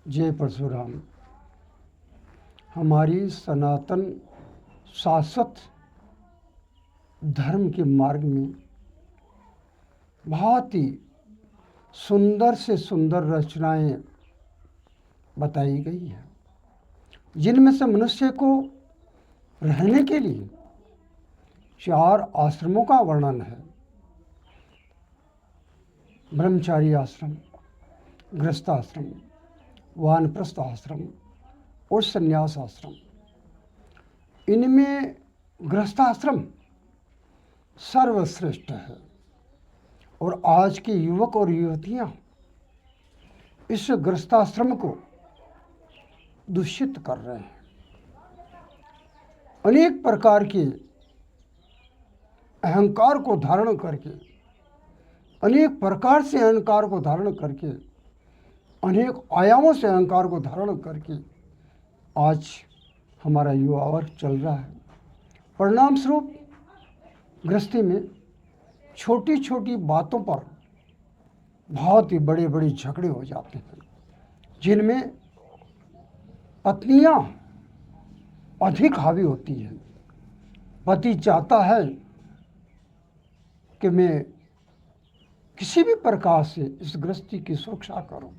जय परशुराम। हमारी सनातन शाश्वत धर्म के मार्ग में बहुत ही सुंदर से सुंदर रचनाएं बताई गई हैं, जिनमें से मनुष्य को रहने के लिए 4 आश्रमों का वर्णन है। ब्रह्मचारी आश्रम, गृहस्थ आश्रम, वानप्रस्थ आश्रम और संन्यास आश्रम। इनमें गृहस्थ आश्रम सर्वश्रेष्ठ है और आज के युवक और युवतियां इस गृहस्थाश्रम को दूषित कर रहे हैं। अनेक प्रकार के अहंकार को धारण करके, अनेक प्रकार से अहंकार को धारण करके, अनेक आयामों से अहंकार को धारण करके आज हमारा युवा वर्ग चल रहा है। परिणाम स्वरूप गृहस्थी में छोटी छोटी बातों पर बहुत ही बड़े बड़े झगड़े हो जाते हैं, जिनमें पत्नियां अधिक हावी होती हैं। पति चाहता है कि मैं किसी भी प्रकार से इस गृहस्थी की सुरक्षा करूं,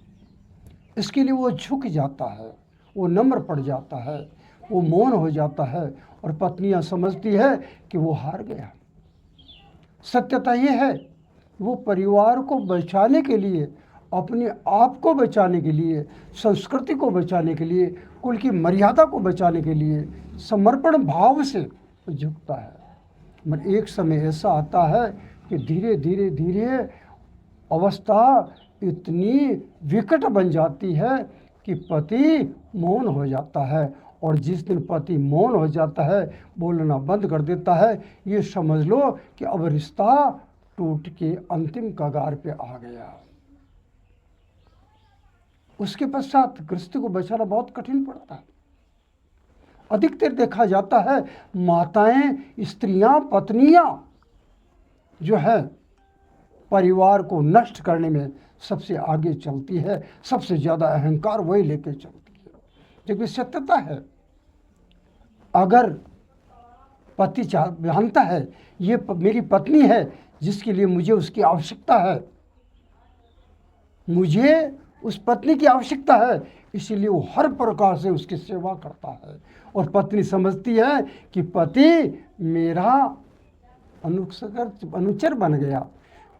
इसके लिए वो झुक जाता है, वो नम्र पड़ जाता है, वो मौन हो जाता है और पत्नियां समझती है कि वो हार गया। सत्यता ये है, वो परिवार को बचाने के लिए, अपने आप को बचाने के लिए, संस्कृति को बचाने के लिए, कुल की मर्यादा को बचाने के लिए समर्पण भाव से झुकता है। मगर एक समय ऐसा आता है कि धीरे धीरे धीरे अवस्था इतनी विकट बन जाती है कि पति मौन हो जाता है, और जिस दिन पति मौन हो जाता है, बोलना बंद कर देता है, ये समझ लो कि अब रिश्ता टूट के अंतिम कगार पे आ गया। उसके पश्चात गृहस्थी को बचाना बहुत कठिन पड़ता है। अधिकतर देखा जाता है माताएं, स्त्रियां, पत्नियां जो है परिवार को नष्ट करने में सबसे आगे चलती है, सबसे ज़्यादा अहंकार वही लेके चलती है। जबकि सत्यता है, अगर पति जानता है ये मेरी पत्नी है जिसके लिए मुझे उसकी आवश्यकता है, मुझे उस पत्नी की आवश्यकता है, इसीलिए वो हर प्रकार से उसकी सेवा करता है। और पत्नी समझती है कि पति मेरा अनुचर बन गया,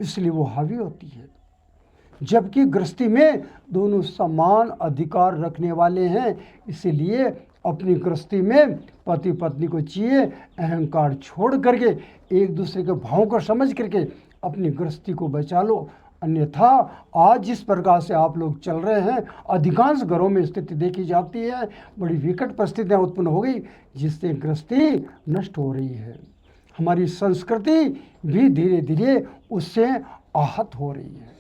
इसलिए वो हावी होती है। जबकि गृहस्थी में दोनों समान अधिकार रखने वाले हैं, इसीलिए अपनी गृहस्थी में पति पत्नी को चाहिए अहंकार छोड़ करके, एक दूसरे के भावों को समझ करके अपनी गृहस्थी को बचा लो। अन्यथा आज जिस प्रकार से आप लोग चल रहे हैं, अधिकांश घरों में स्थिति देखी जाती है, बड़ी विकट परिस्थितियाँ उत्पन्न हो गई, जिससे गृहस्थी नष्ट हो रही है। हमारी संस्कृति भी धीरे धीरे उससे आहत हो रही है।